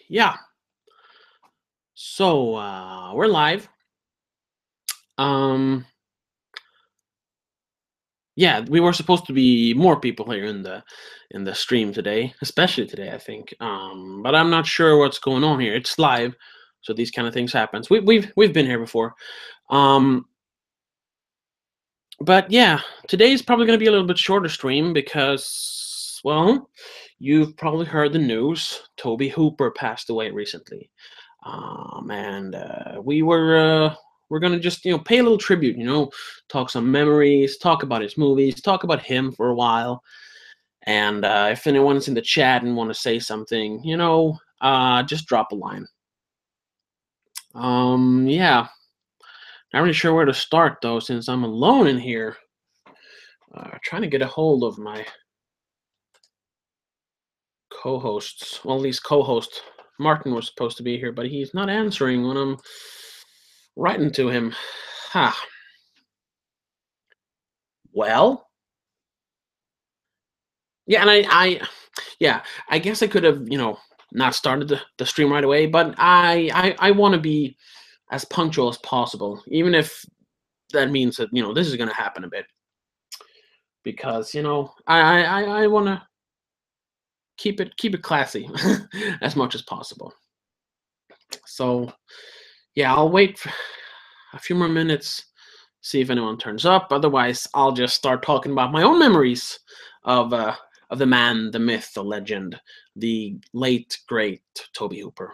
Yeah. So we're live. Um yeah, we were supposed to be more people here in the stream today, especially today, I think. But I'm not sure what's going on here. It's live, so these kind of things happens. We've been here before. Um but yeah, today's probably going to be a little bit shorter stream because well, you've probably heard the news. Tobe Hooper passed away recently. And we're gonna just pay a little tribute, talk some memories, talk about his movies, talk about him for a while, and if anyone's in the chat and want to say something, just drop a line. Yeah, not really sure where to start though, since I'm alone in here. Trying to get a hold of my co-hosts. Well, at least co-host Martin was supposed to be here, but he's not answering when I'm writing to him. Ha. Well, yeah, and yeah, I guess I could have, not started the stream right away, but I want to be as punctual as possible, even if that means that this is going to happen a bit, because I want to keep it classy as much as possible. So yeah, I'll wait for a few more minutes, see if anyone turns up. Otherwise, I'll just start talking about my own memories of uh, of the man, the myth, the legend, the late great Tobe Hooper.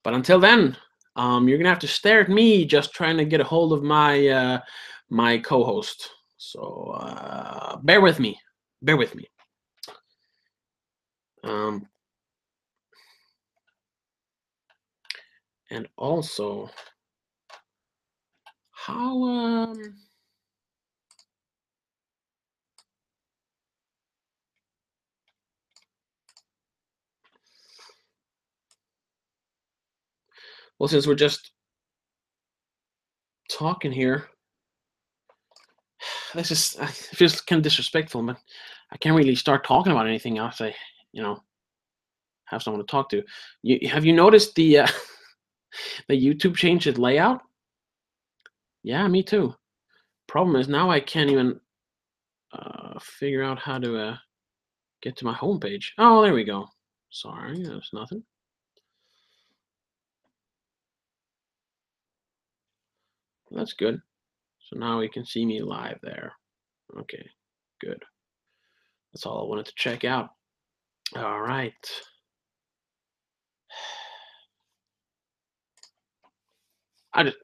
But until then, you're gonna have to stare at me just trying to get a hold of my co-host. So bear with me. Bear with me. Um, and also, how well, since we're just talking here, this is it feels kind of disrespectful, but I can't really start talking about anything else. You know, have someone to talk to. Have you noticed the YouTube changed its layout? Yeah, me too. Problem is now I can't even figure out how to get to my homepage. Oh, there we go. Sorry, that's nothing. That's good. So now we can see me live there. Okay, good. That's all I wanted to check out. All right. I just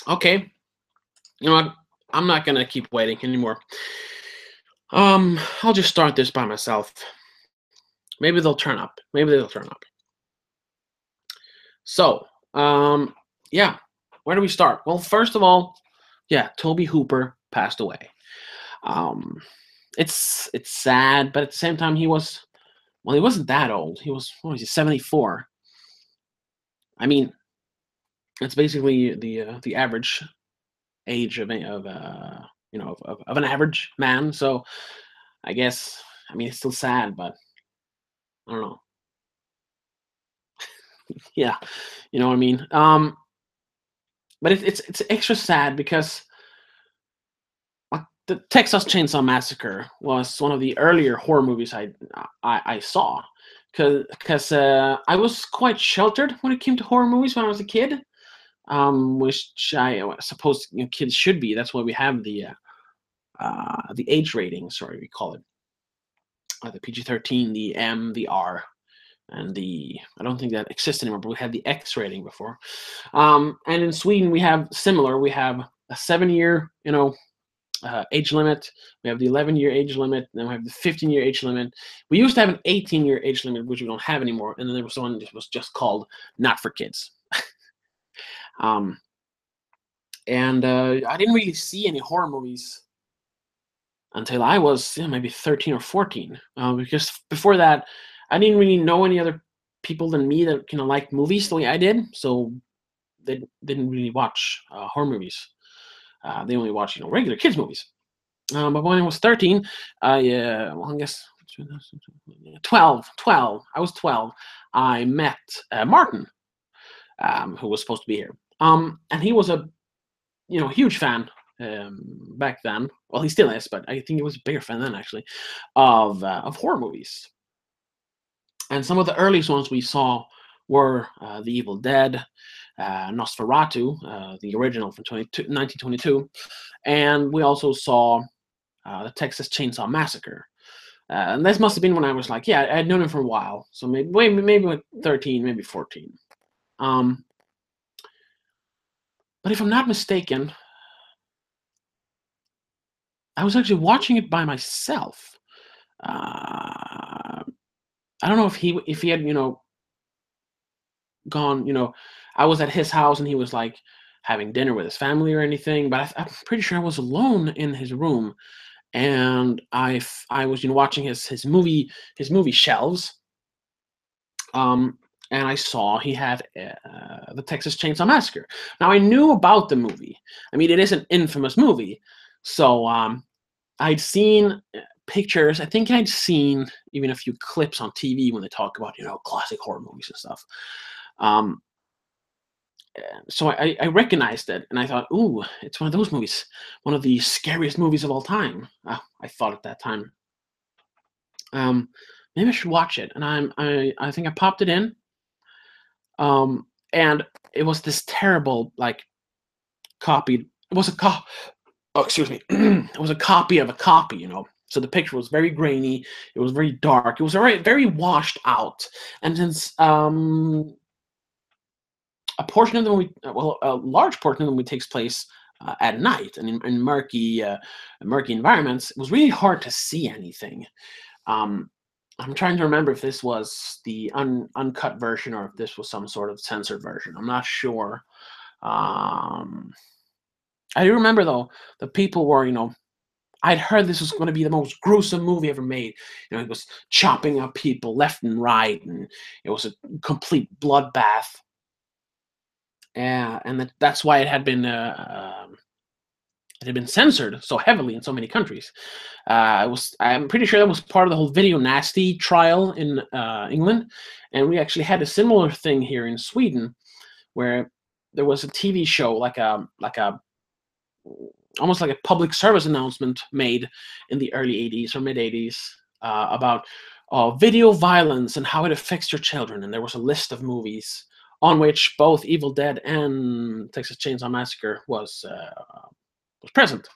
okay. You know what? I'm not gonna keep waiting anymore. I'll just start this by myself. Maybe they'll turn up. Maybe they'll turn up. So, yeah, where do we start? Well, first of all, yeah, Tobe Hooper passed away. Um, it's sad, but at the same time, he wasn't that old. He was, what was he, 74? I mean, it's basically the average age of an average man. So I guess, I mean, it's still sad, but I don't know. Yeah, you know what I mean. But it's extra sad because the Texas Chainsaw Massacre was one of the earlier horror movies I saw, because I was quite sheltered when it came to horror movies when I was a kid, which I suppose kids should be. That's why we have the age rating. Sorry, we call it the PG-13, the M, the R, and the I don't think that exists anymore, but we had the X rating before. And in Sweden we have similar. We have a 7-year, age limit. We have the 11-year age limit. Then we have the 15-year age limit. We used to have an 18-year age limit, which we don't have anymore. And then there was one that was just called "Not for Kids." Um, and I didn't really see any horror movies until I was maybe 13 or 14. Because before that, I didn't really know any other people than me that liked movies the way I did. So they didn't really watch horror movies. They only watched regular kids movies. But when I was 13, I guess 12. I was 12. I met Martin, who was supposed to be here. And he was a huge fan back then. Well, he still is, but I think he was a bigger fan then, actually, of horror movies. And some of the earliest ones we saw were The Evil Dead, Nosferatu, the original from 1922, and we also saw the Texas Chainsaw Massacre. And this must have been when I was I had known him for a while, so maybe like 13, maybe 14. But if I'm not mistaken, I was actually watching it by myself. I don't know if he had gone. I was at his house and he was having dinner with his family or anything, but I'm pretty sure I was alone in his room, and I was watching his movie shelves, and I saw he had the Texas Chainsaw Massacre. Now I knew about the movie. I mean, it is an infamous movie, so I'd seen pictures. I think I'd seen even a few clips on TV when they talk about classic horror movies and stuff. So I recognized it, and I thought, ooh, it's one of those movies, one of the scariest movies of all time. I thought at that time. Maybe I should watch it, and I think I popped it in. And it was this terrible copy. It was a oh, excuse me. It was a copy of a copy, So the picture was very grainy. It was very dark. It was very washed out. And since a portion of the movie, a large portion of the movie takes place at night and in murky environments, it was really hard to see anything. I'm trying to remember if this was the uncut version or if this was some sort of censored version. I'm not sure. I do remember, though, the people were, I'd heard this was going to be the most gruesome movie ever made. It was chopping up people left and right, and it was a complete bloodbath. And that's why it had been censored so heavily in so many countries. I'm pretty sure that was part of the whole video nasty trial in England, and we actually had a similar thing here in Sweden, where there was a TV show almost like a public service announcement made in the early 80s or mid 80s about video violence and how it affects your children, and there was a list of movies on which both Evil Dead and Texas Chainsaw Massacre was present.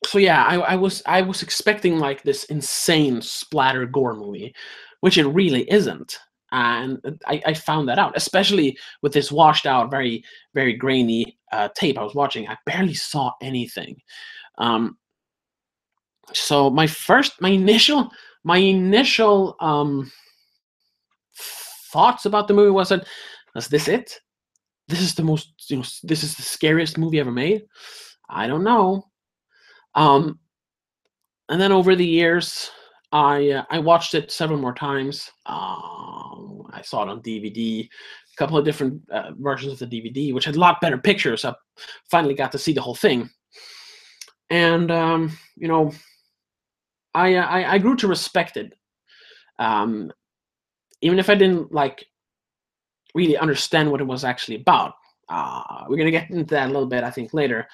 So yeah, I was expecting this insane splatter gore movie, which it really isn't. And I found that out, especially with this washed out, very, very grainy tape I was watching. I barely saw anything. So my initial thoughts about the movie was that, is this it? This is the most, this is the scariest movie ever made? I don't know. And then over the years, I watched it several more times. I saw it on DVD, a couple of different versions of the DVD, which had a lot better pictures. I finally got to see the whole thing, and I grew to respect it, even if I didn't really understand what it was actually about. We're going to get into that a little bit, I think, later,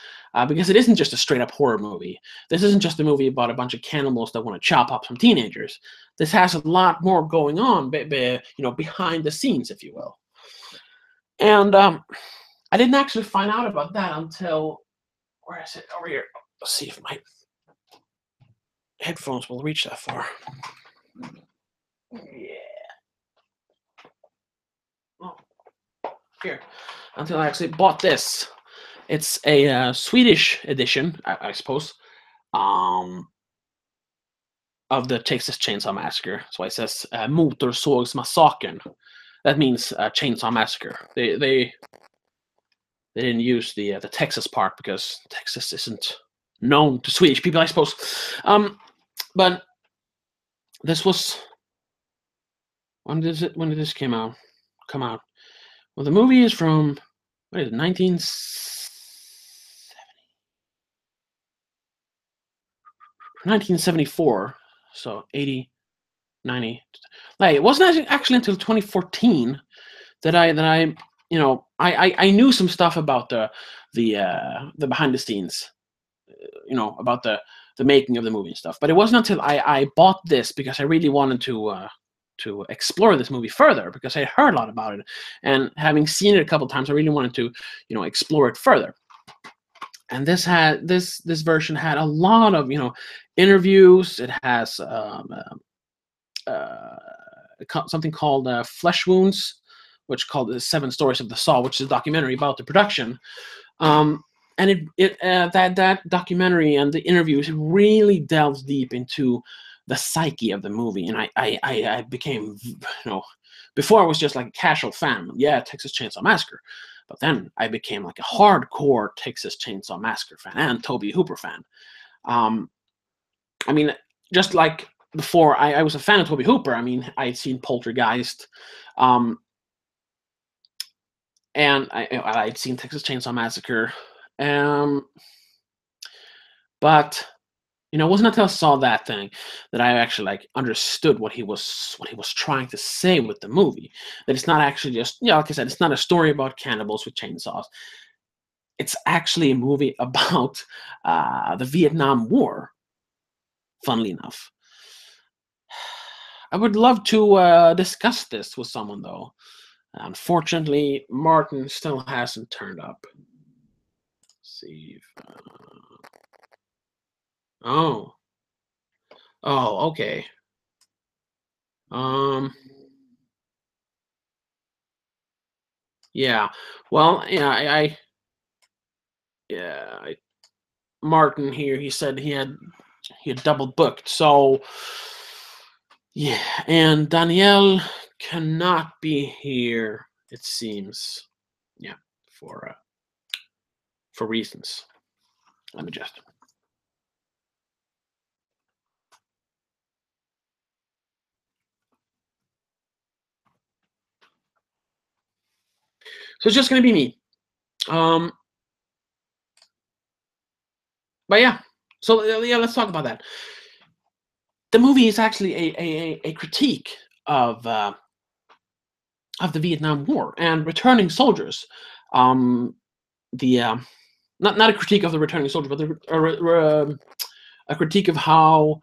because it isn't just a straight-up horror movie. This isn't just a movie about a bunch of cannibals that want to chop up some teenagers. This has a lot more going on, behind the scenes, if you will. And I didn't actually find out about that until, where is it? Over here. Let's see if my headphones will reach that far. Yeah. Oh, here. Until I actually bought this. It's a Swedish edition, I suppose, um, of the Texas Chainsaw Massacre. That's why it says Motorsågsmassakern. That means Chainsaw Massacre. They didn't use the Texas part because Texas isn't known to Swedish people, I suppose. But this was when did this come out? Well, the movie is from what is it, 1974, so 80, 90. Like, it wasn't actually until 2014 that I I knew some stuff about the behind the scenes, about the making of the movie and stuff. But it wasn't until I bought this because I really wanted to explore this movie further, because I heard a lot about it, and having seen it a couple times, I really wanted to explore it further. And this version had a lot of interviews. It has something called Flesh Wounds, which called the 7 Stories of the Saw, which is a documentary about the production. And that documentary and the interviews really delves deep into the psyche of the movie. And I became, before I was just like a casual fan. Yeah, Texas Chainsaw Massacre. But then I became like a hardcore Texas Chainsaw Massacre fan and Tobe Hooper fan. I mean, just like before I was a fan of Tobe Hooper, I mean, I'd seen Poltergeist, and I'd seen Texas Chainsaw Massacre, but it wasn't until I saw that thing that I actually like understood what he was trying to say with the movie. That it's not actually just, like I said, it's not a story about cannibals with chainsaws. It's actually a movie about the Vietnam War. Funnily enough, I would love to discuss this with someone, though. Unfortunately, Martin still hasn't turned up. Let's see if, oh, okay. Yeah. Well, yeah, yeah, Martin here. He said he had double booked. So, yeah, and Danielle cannot be here. It seems. Yeah, for reasons. Let me just. So it's just gonna be me. But yeah. So yeah, let's talk about that. The movie is actually a critique of the Vietnam War and returning soldiers. The not a critique of the returning soldier, but a critique of how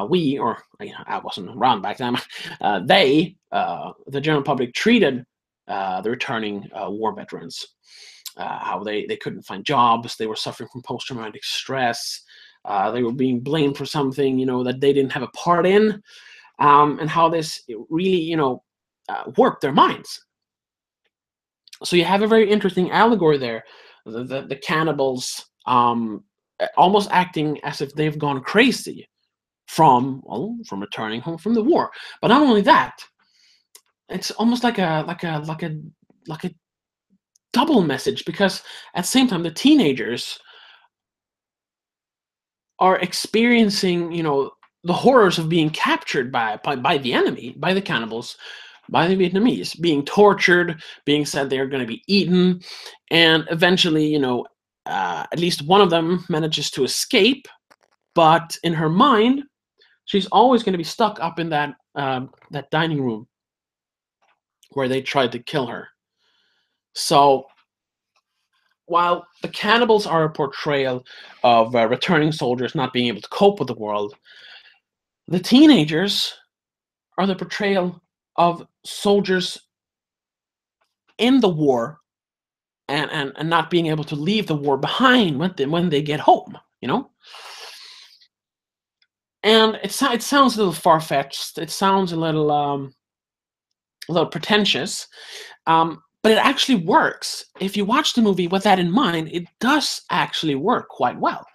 we, or I wasn't around back then, the general public treated the returning war veterans. How they couldn't find jobs, they were suffering from post-traumatic stress, they were being blamed for something that they didn't have a part in, and how this really warped their minds. So you have a very interesting allegory there. The cannibals almost acting as if they've gone crazy from returning home from the war. But not only that, it's almost like a double message, because at the same time the teenagers are experiencing the horrors of being captured by the enemy, by the cannibals, by the Vietnamese, being tortured, being said they're going to be eaten, and eventually at least one of them manages to escape, but in her mind she's always going to be stuck up in that dining room where they tried to kill her. So while the cannibals are a portrayal of returning soldiers not being able to cope with the world, the teenagers are the portrayal of soldiers in the war and not being able to leave the war behind when they get home, And it sounds a little far-fetched. It sounds a little pretentious. but it actually works. If you watch the movie with that in mind, it does actually work quite well.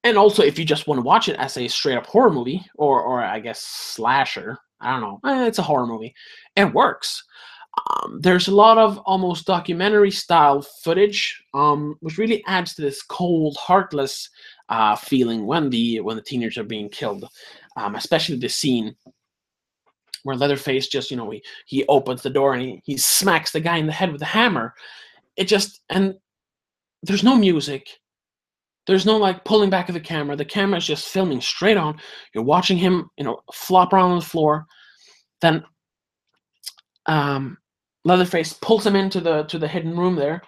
And also, if you just want to watch it as a straight up horror movie, or I guess slasher, I don't know, it's a horror movie, it works. There's a lot of almost documentary style footage, which really adds to this cold, heartless feeling when the teenagers are being killed. Especially the scene where Leatherface just, he opens the door and he smacks the guy in the head with a hammer. It just, and there's no music. There's no like pulling back of the camera. The camera is just filming straight on. You're watching him, flop around on the floor. Then Leatherface pulls him into the hidden room there,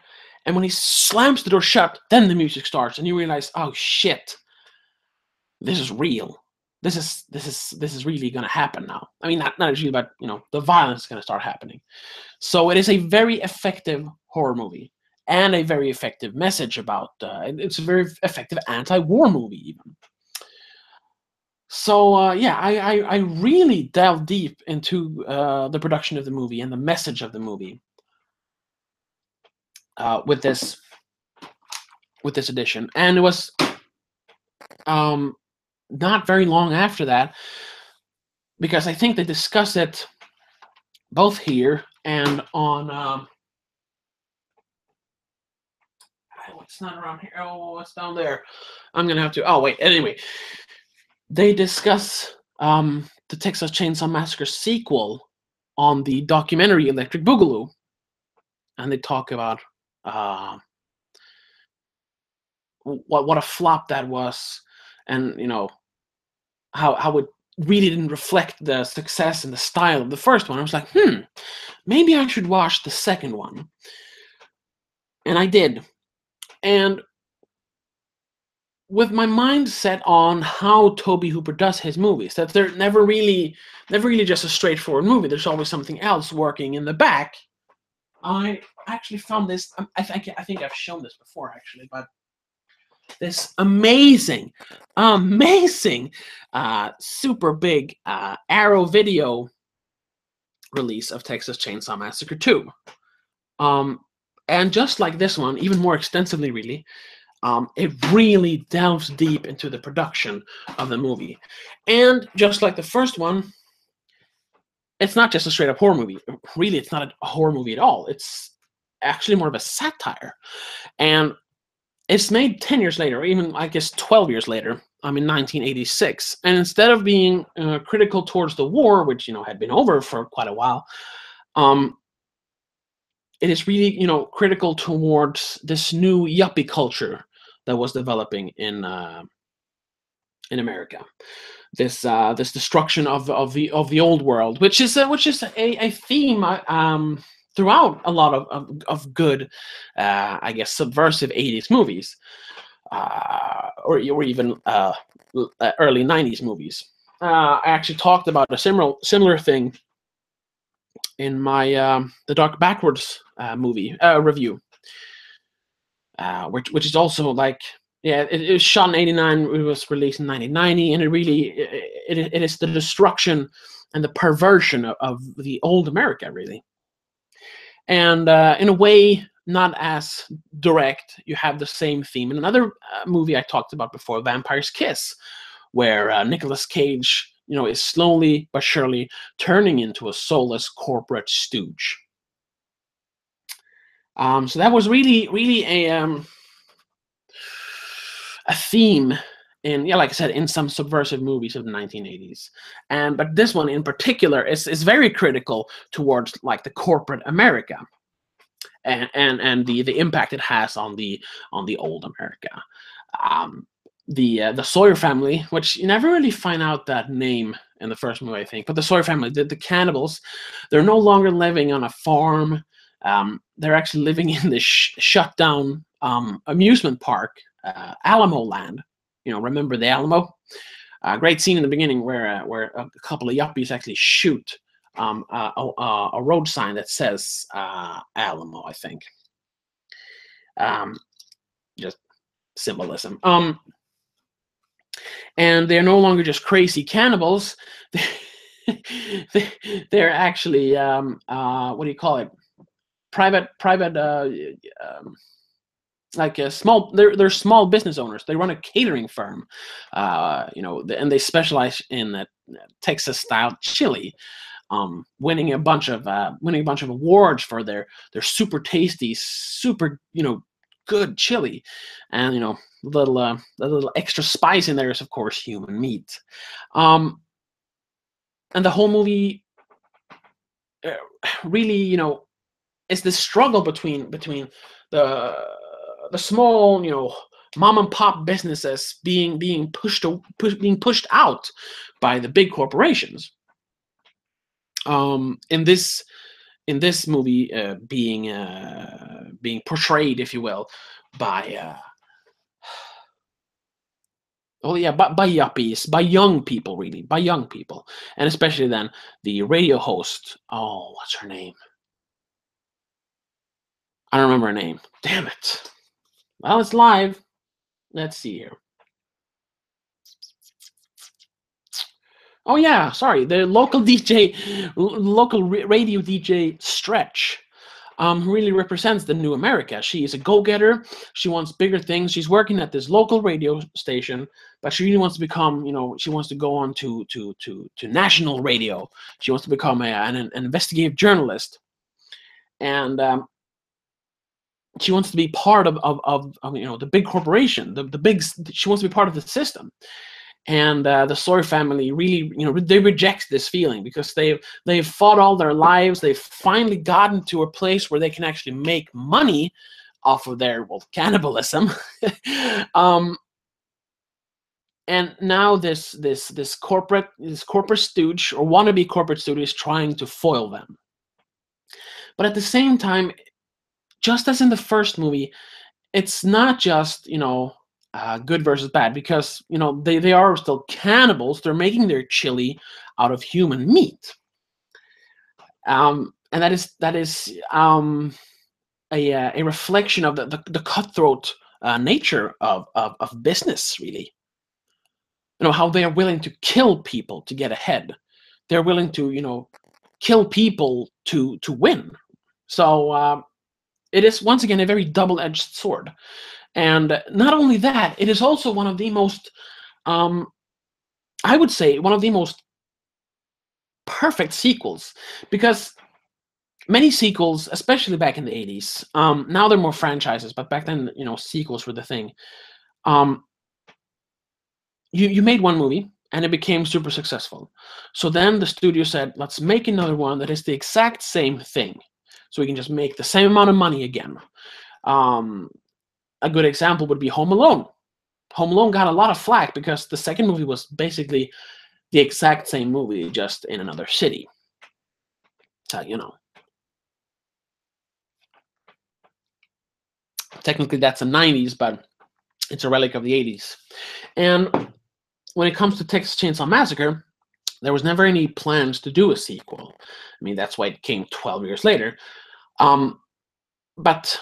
and when he slams the door shut, then the music starts, and you realize, oh shit, this is real. This is really gonna happen now. I mean, not really, but the violence is gonna start happening. So it is a very effective horror movie and a very effective message about. It's a very effective anti-war movie even. So yeah, I really delved deep into the production of the movie and the message of the movie with this edition, and it was not very long after that, because I think they discuss it both here and on. It's not around here. Oh, it's down there. I'm gonna have to. Oh wait. Anyway, they discuss the Texas Chainsaw Massacre sequel on the documentary Electric Boogaloo, and they talk about what a flop that was, and how it really didn't reflect the success and the style of the first one. I was like, maybe I should watch the second one, and I did, and with my mind set on how Tobe Hooper does his movies, that they're never really just a straightforward movie. There's always something else working in the back. I actually found this. I think I've shown this before, actually, but this amazing, super big Arrow Video release of Texas Chainsaw Massacre 2. And just like this one, even more extensively, really, it really delves deep into the production of the movie. And just like the first one, it's not just a straight up horror movie. Really, it's not a horror movie at all. It's actually more of a satire. And it's made 10 years later, or even, I guess, 12 years later, in 1986. And instead of being critical towards the war, which, had been over for quite a while, it is really, critical towards this new yuppie culture that was developing in America. This destruction of the old world, which is a theme throughout a lot of good, I guess, subversive 80s movies, or even early 90s movies. I actually talked about a similar thing in my the Dark Backwards movie review, which is also like, yeah, it was shot in '89. It was released in 1990, and it is the destruction and the perversion of the old America, really. And in a way, not as direct, you have the same theme in another movie I talked about before, Vampire's Kiss, where Nicolas Cage, is slowly but surely turning into a soulless corporate stooge. So that was really a theme in, like I said, in some subversive movies of the 1980s. But this one in particular is very critical towards like the corporate America and the impact it has on the old America. The Sawyer family, which you never really find out that name in the first movie, I think, but the Sawyer family, the cannibals, they're no longer living on a farm. They're actually living in this shut down amusement park, Alamo Land. Remember the Alamo? Great scene in the beginning where a couple of yuppies actually shoot a road sign that says Alamo, I think. Just symbolism. And they're no longer just crazy cannibals. They're actually what do you call it? private like a small they're small business owners. They run a catering firm, and they specialize in Texas style chili, winning a bunch of awards for their super tasty, super good chili, and the little extra spice in there is of course human meat, and the whole movie uh, really is the struggle between the the small mom and pop businesses being pushed out by the big corporations. In this movie, being portrayed, if you will, by by yuppies, by young people, really, by young people, and especially then the radio host. Oh, what's her name? I don't remember her name. Damn it. Well, it's live. Let's see here. Oh yeah, sorry. The local DJ, radio DJ Stretch, who really represents the new America. She is a go-getter. She wants bigger things. She's working at this local radio station, but she really wants to become, she wants to go on to national radio. She wants to become an investigative journalist, and she wants to be part of the big corporation, the big. She wants to be part of the system. And the Sawyer family really, they reject this feeling because they've fought all their lives. They've finally gotten to a place where they can actually make money off of their cannibalism. And now this corporate stooge or wannabe corporate stooge is trying to foil them. But at the same time, just as in the first movie, it's not just good versus bad, because they are still cannibals. They're making their chili out of human meat, and that is a reflection of the cutthroat nature of business. Really, how they are willing to kill people to get ahead. They're willing to kill people to win. So it is once again a very double-edged sword. And not only that, it is also one of the most, I would say, one of the most perfect sequels, because many sequels, especially back in the 80s, now they're more franchises, but back then, sequels were the thing. You made one movie, and it became super successful. So then the studio said, let's make another one that is the exact same thing, so we can just make the same amount of money again. A good example would be Home Alone. Home Alone got a lot of flack because the second movie was basically the exact same movie, just in another city. So, technically that's the 90s, but it's a relic of the 80s. And when it comes to Texas Chainsaw Massacre, there was never any plans to do a sequel. I mean, that's why it came 12 years later. But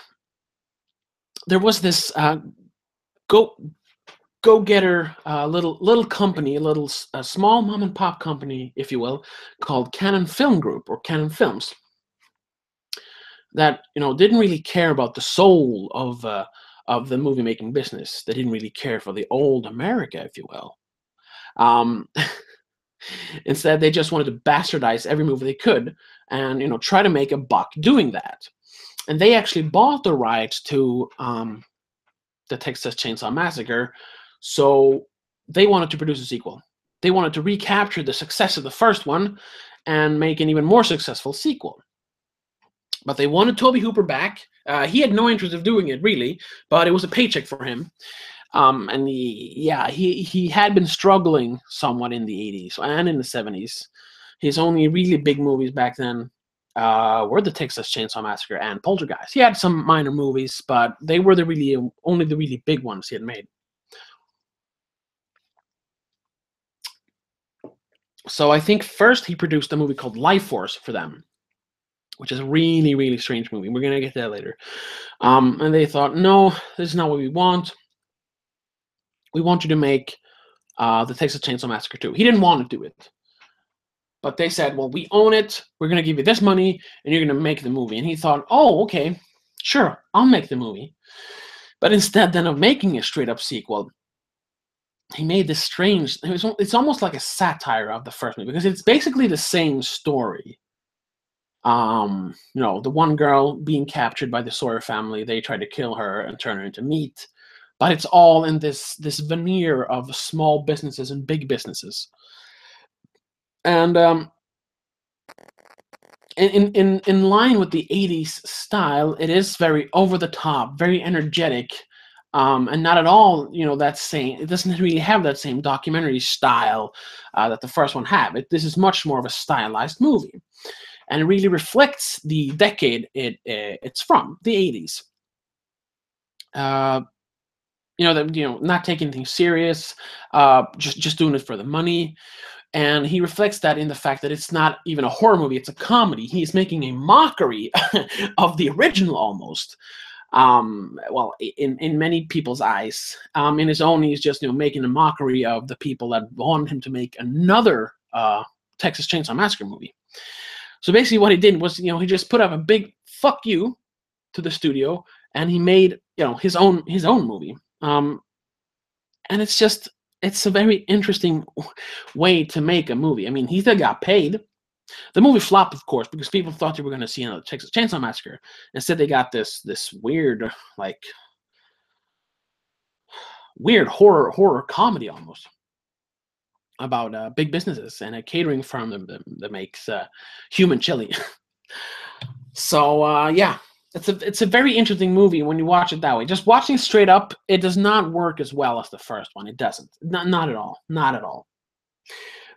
there was this go-getter little company, a small mom and pop company, if you will, called Cannon Film Group, or Cannon Films, that didn't really care about the soul of the movie making business. They didn't really care for the old America, if you will. Instead, they just wanted to bastardize every movie they could, and try to make a buck doing that. And they actually bought the rights to the Texas Chainsaw Massacre, so they wanted to produce a sequel. They wanted to recapture the success of the first one and make an even more successful sequel. But they wanted Tobe Hooper back. He had no interest of doing it, really, but it was a paycheck for him. And he had been struggling somewhat in the 80s and in the 70s. His only really big movies back then were the Texas Chainsaw Massacre and Poltergeist. He had some minor movies, but they were only the really big ones he had made. So I think first he produced a movie called Life Force for them, which is a really, really strange movie. We're going to get to that later. And they thought, no, this is not what we want. We want you to make the Texas Chainsaw Massacre 2. He didn't want to do it. But they said, well, we own it. We're going to give you this money and you're going to make the movie. And he thought, oh, okay, sure, I'll make the movie. But instead then of making a straight up sequel, he made this strange, it's almost like a satire of the first movie because it's basically the same story. The one girl being captured by the Sawyer family, they try to kill her and turn her into meat. But it's all in this veneer of small businesses and big businesses. And in line with the 80s style, it is very over the top, very energetic, and not at all, that same. It doesn't really have that same documentary style that the first one had. This is much more of a stylized movie, and it really reflects the decade it's from, the 80s. Not taking things serious, just doing it for the money. And he reflects that in the fact that it's not even a horror movie, it's a comedy. He's making a mockery of the original almost. Well, in many people's eyes. In his own, he's just making a mockery of the people that wanted him to make another Texas Chainsaw Massacre movie. So basically what he did was, he just put up a big fuck you to the studio, and he made, his own movie. And it's a very interesting way to make a movie. I mean, he still got paid. The movie flopped, of course, because people thought they were going to see another Texas Chainsaw Massacre. Instead, they got this weird, weird horror comedy almost about big businesses and a catering firm that makes human chili. So yeah, it's a very interesting movie when you watch it that way. Just watching straight up, it does not work as well as the first one. It doesn't. Not at all. Not at all.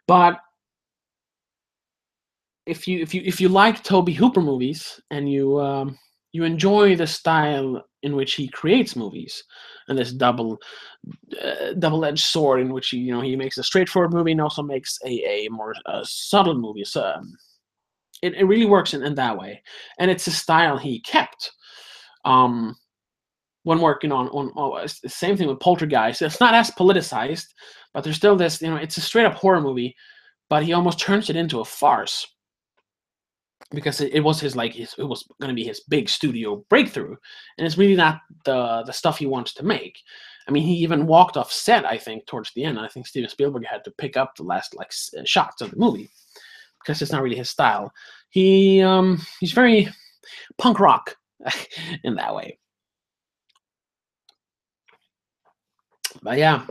But if you like Tobe Hooper movies and you enjoy the style in which he creates movies and this double-edged sword in which he makes a straightforward movie and also makes a more subtle movie. So it really works in that way, and it's a style he kept. When working on the same thing with Poltergeist, it's not as politicized, but there's still this. It's a straight up horror movie, but he almost turns it into a farce because it was it was going to be his big studio breakthrough, and it's really not the stuff he wants to make. I mean, he even walked off set, I think, towards the end. I think Steven Spielberg had to pick up the last shots of the movie because it's not really his style. He's very punk rock in that way. But yeah,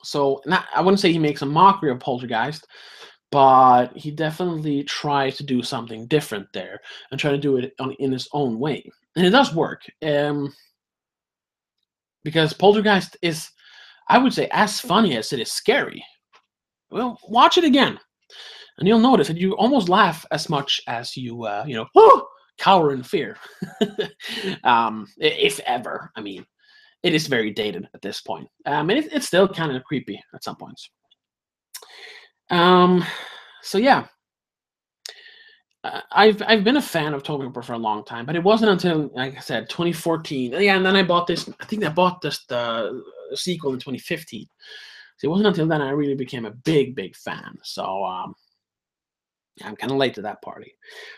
so I wouldn't say he makes a mockery of Poltergeist, but he definitely tries to do something different there and try to do it in his own way, and it does work. Because Poltergeist is, I would say, as funny as it is scary. Well, watch it again, and you'll notice that you almost laugh as much as you cower in fear. If ever. I mean, it is very dated at this point. And it's still kind of creepy at some points. So yeah, I've been a fan of Tobe Hooper for a long time, but it wasn't until, like I said, 2014. Yeah, and then I bought this. I think I bought the sequel in 2015. So it wasn't until then I really became a big fan. So I'm kind of late to that party.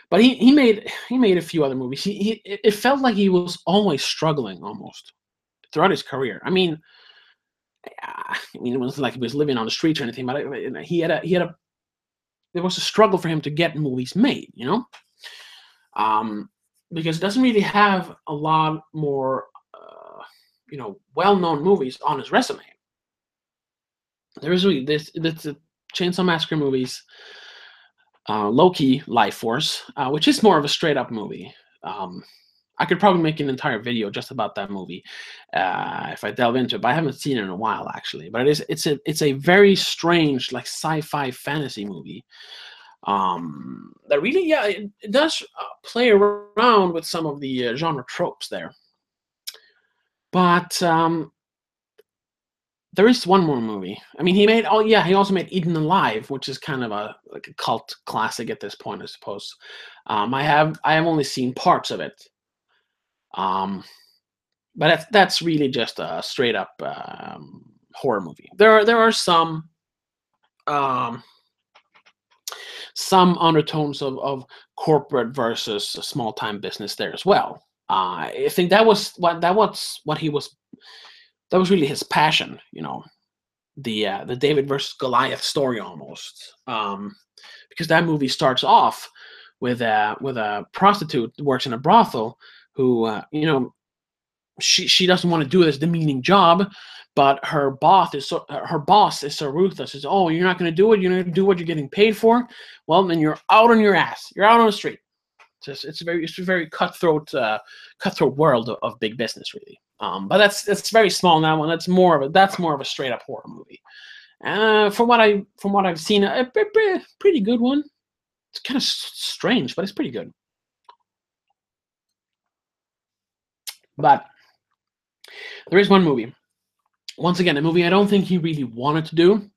But he made a few other movies. It felt like he was always struggling almost throughout his career. I mean, it wasn't like he was living on the streets or anything, but there was a struggle for him to get movies made, because it doesn't really have a lot more, well-known movies on his resume. There is really this Chainsaw Massacre movies, Low-Key Life Force, which is more of a straight-up movie. I could probably make an entire video just about that movie if I delve into it, but I haven't seen it in a while actually. But it's a very strange, like, sci-fi fantasy movie that really, yeah, it does play around with some of the genre tropes there. But there is one more movie. I mean, he also made Eaten Alive, which is kind of a cult classic at this point, I suppose. I have only seen parts of it. But that's really just a straight up horror movie. There are um, some undertones of corporate versus small time business there as well. I think what he was, that was really his passion, the David versus Goliath story almost. Because that movie starts off with a prostitute who works in a brothel who she doesn't want to do this demeaning job, but her boss is so ruthless. Says, "Oh, you're not going to do it. You're not going to do what you're getting paid for. Well, then you're out on your ass. You're out on the street." It's a very cutthroat world of big business, really. But that's very small now, and that's more of a straight up horror movie. From what I've seen, a pretty good one. It's kind of strange, but it's pretty good. But there is one movie. Once again, a movie I don't think he really wanted to do.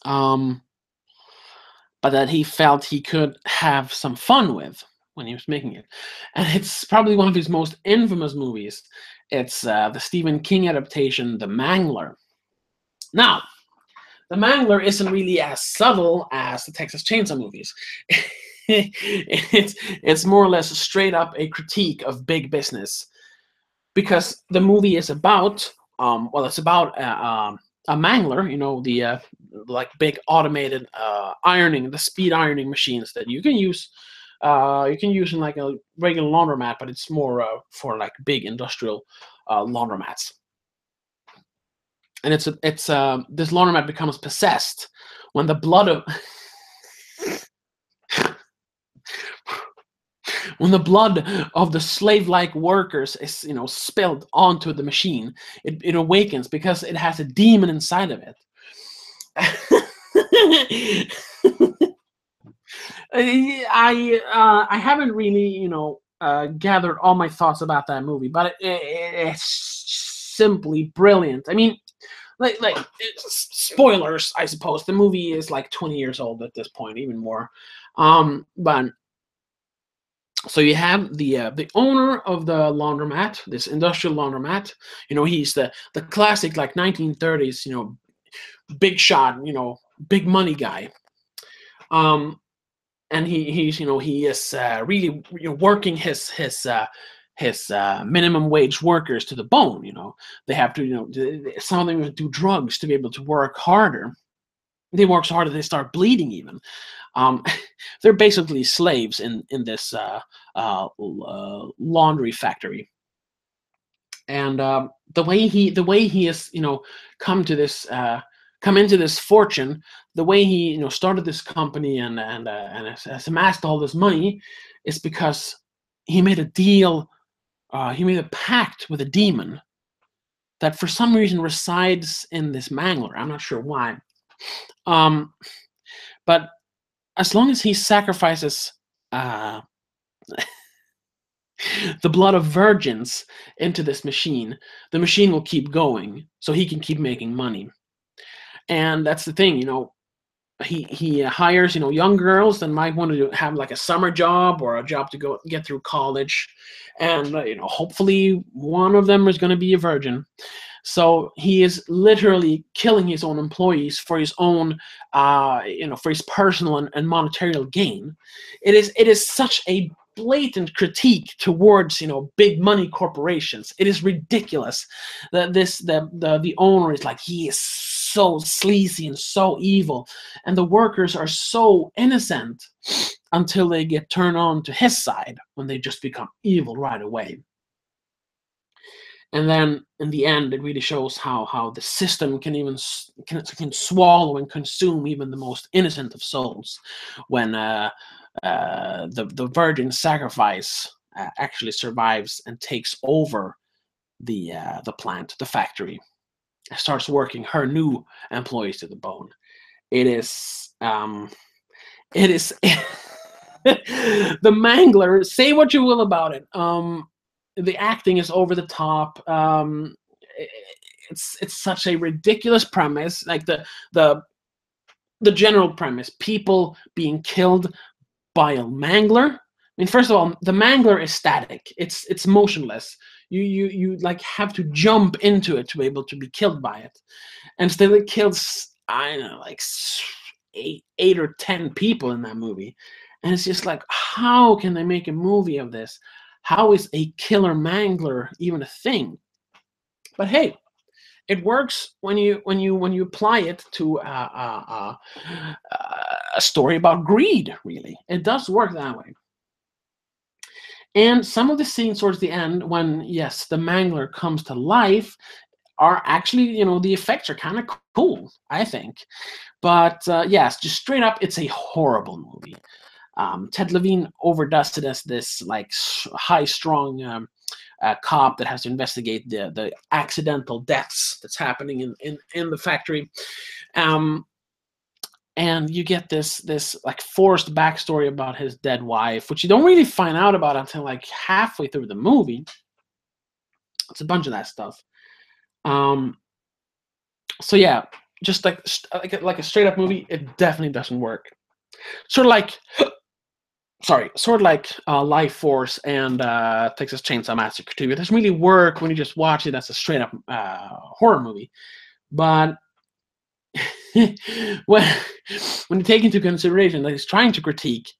But that he felt he could have some fun with when he was making it. And it's probably one of his most infamous movies. It's the Stephen King adaptation, The Mangler. Now, The Mangler isn't really as subtle as the Texas Chainsaw movies. it's more or less straight up a critique of big business. Because the movie is about, it's about a mangler, the like big automated ironing, the speed ironing machines that you can use. You can use in like a regular laundromat, but it's more for like big industrial laundromats. And it's this laundromat becomes possessed when the blood of when the blood of the slave-like workers is spilled onto the machine. It awakens because it has a demon inside of it. I haven't really gathered all my thoughts about that movie, but it's simply brilliant. I mean, like spoilers, I suppose. The movie is like 20 years old at this point, even more. But so you have the owner of the laundromat, this industrial laundromat. He's the classic like 1930s, big shot, big money guy. And he is really working his minimum wage workers to the bone. They have to, some of them do drugs to be able to work harder. They work so hard that they start bleeding even. They're basically slaves in this laundry factory. And the way he has come into this fortune, the way he started this company and has amassed all this money, is because he made a deal. He made a pact with a demon that for some reason resides in this mangler. I'm not sure why. But as long as he sacrifices the blood of virgins into this machine, the machine will keep going, so he can keep making money. And that's the thing, he hires young girls that might want to have like a summer job or a job to go get through college, and hopefully one of them is going to be a virgin. So he is literally killing his own employees for his own, for his personal and monetary gain. It is such a blatant critique towards big money corporations. It is ridiculous that the owner is like, he is so sleazy and so evil, and the workers are so innocent until they get turned on to his side, when they just become evil right away. And then in the end, it really shows how the system can swallow and consume even the most innocent of souls, when the virgin sacrifice actually survives and takes over the plant, the factory, and starts working her new employees to the bone. It is the Mangler. Say what you will about it. The acting is over the top. It's such a ridiculous premise. Like the general premise: people being killed by a mangler. I mean, first of all, the mangler is static. It's motionless. you like have to jump into it to be able to be killed by it. And still it kills, I don't know, like eight or 10 people in that movie. And it's just like, how can they make a movie of this? How is a killer mangler even a thing? But hey, it works when you apply it to a story about greed. Really, it does work that way. And some of the scenes towards the end, when yes, the mangler comes to life, are actually, the effects are kind of cool, I think. But yes, just straight up, it's a horrible movie. Ted Levine overdoes it as this like high strung cop that has to investigate the accidental deaths that's happening in the factory. Um, and you get this like forced backstory about his dead wife, which you don't really find out about until like halfway through the movie. It's a bunch of that stuff. So yeah, just like a straight up movie, it definitely doesn't work. Sort of like, Life Force and Texas Chainsaw Massacre 2. It doesn't really work when you just watch it as a straight up horror movie. But when you take into consideration that he's trying to critique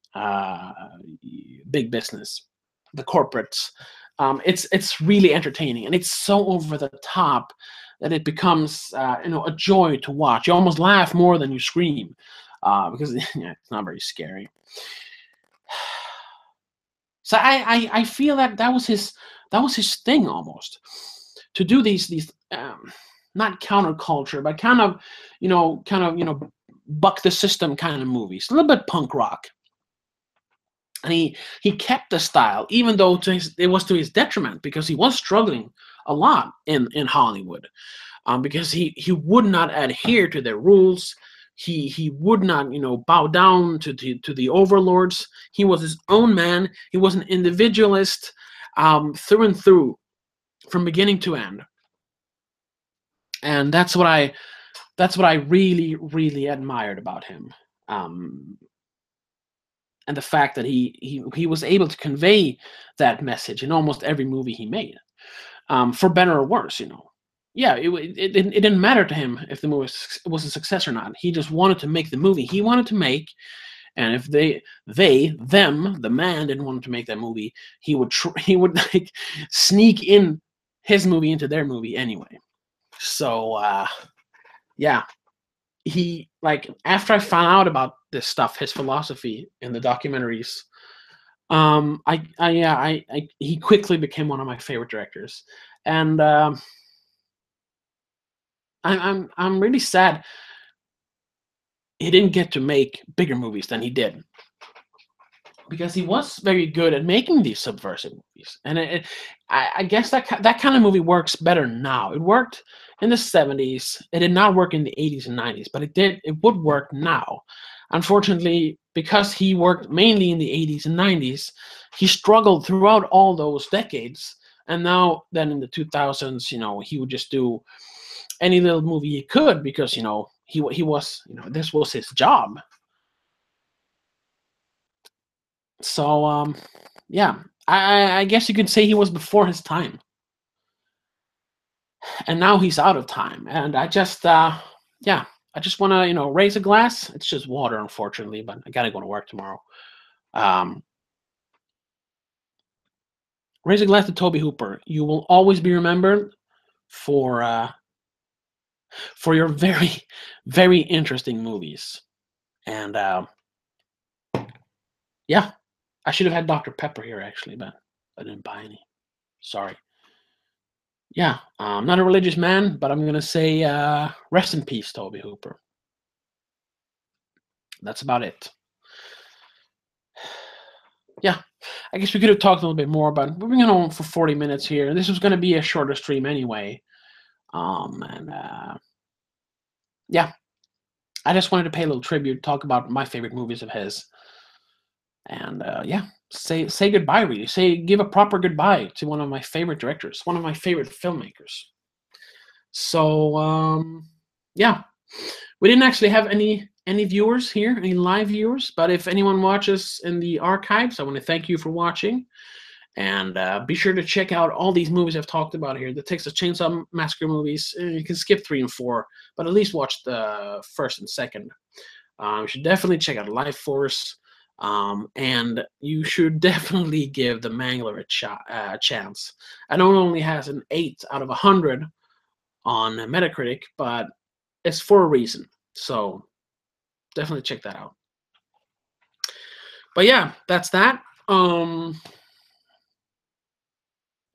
big business, the corporates, it's really entertaining, and it's so over the top that it becomes a joy to watch. You almost laugh more than you scream because it's not very scary. So I feel that was his thing, almost, to do these not counterculture, but kind of buck the system kind of movies, a little bit punk rock. And he kept the style, even though it was to his detriment, because he was struggling a lot in Hollywood, because he would not adhere to their rules. He would not bow down to the overlords. He was his own man. He was an individualist through and through, from beginning to end. And that's what I really, really admired about him. And the fact that he was able to convey that message in almost every movie he made, for better or worse. Yeah, it didn't matter to him if the movie was a success or not. He just wanted to make the movie he wanted to make, and if them, the man, didn't want to make that movie, he would like sneak in his movie into their movie anyway. So yeah, he, like, after I found out about this stuff, his philosophy in the documentaries, he quickly became one of my favorite directors. And I'm really sad he didn't get to make bigger movies than he did, because he was very good at making these subversive movies. And I guess that kind of movie works better now. It worked in the 70s. It did not work in the 80s and 90s, but it would work now. Unfortunately, because he worked mainly in the 80s and 90s, he struggled throughout all those decades. And now then in the 2000s, he would just do any little movie he could, because he was, this was his job. So yeah, I guess you could say he was before his time, and now he's out of time. And I just want to raise a glass. It's just water, unfortunately, but I gotta go to work tomorrow. Raise a glass to Tobe Hooper. You will always be remembered for your very, very interesting movies. And yeah, I should have had Dr. Pepper here, actually, but I didn't buy any. Sorry. Yeah, I'm not a religious man, but I'm going to say rest in peace, Tobe Hooper. That's about it. Yeah, I guess we could have talked a little bit more, but we've been on for 40 minutes here. This was going to be a shorter stream anyway. And yeah, I just wanted to pay a little tribute, talk about my favorite movies of his. And yeah, say goodbye, really. Give a proper goodbye to one of my favorite directors, one of my favorite filmmakers. So yeah, we didn't actually have any viewers here, any live viewers, but if anyone watches in the archives, I want to thank you for watching. And be sure to check out all these movies I've talked about here. The Texas Chainsaw Massacre movies. You can skip 3 and 4, but at least watch the first and second. You should definitely check out Life Force. And you should definitely give The Mangler a chance. I know it only has an 8 out of 100 on Metacritic, but it's for a reason. So definitely check that out. But yeah, that's that. I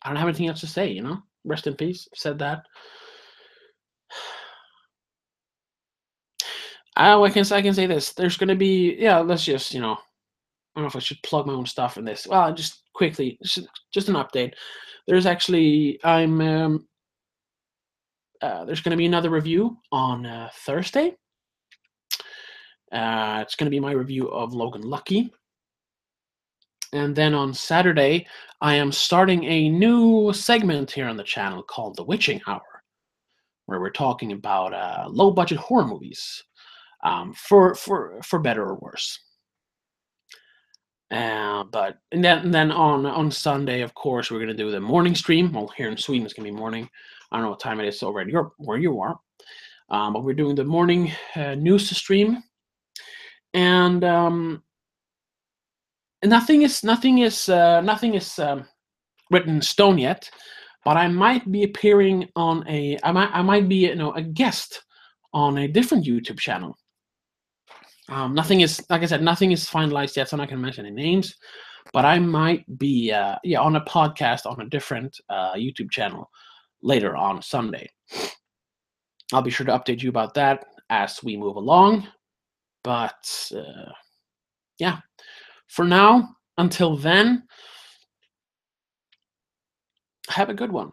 don't have anything else to say, you know? Rest in peace. Said that. I can say this. There's gonna be, yeah, let's just, I don't know if I should plug my own stuff in this. Well, just quickly, just an update. There's actually there's gonna be another review on Thursday. It's gonna be my review of Logan Lucky. And then on Saturday, I am starting a new segment here on the channel called The Witching Hour, where we're talking about low budget horror movies, for better or worse. But and then on Sunday, of course, we're gonna do the morning stream. Well, here in Sweden, it's gonna be morning. I don't know what time it is over in Europe where you are, but we're doing the morning news stream, and nothing is written in stone yet. But I might be appearing on I might be a guest on a different YouTube channel. Nothing is, like I said, nothing is finalized yet, so I'm not gonna mention any names. But I might be on a podcast on a different YouTube channel later on Sunday. I'll be sure to update you about that as we move along. But yeah, for now, until then, have a good one.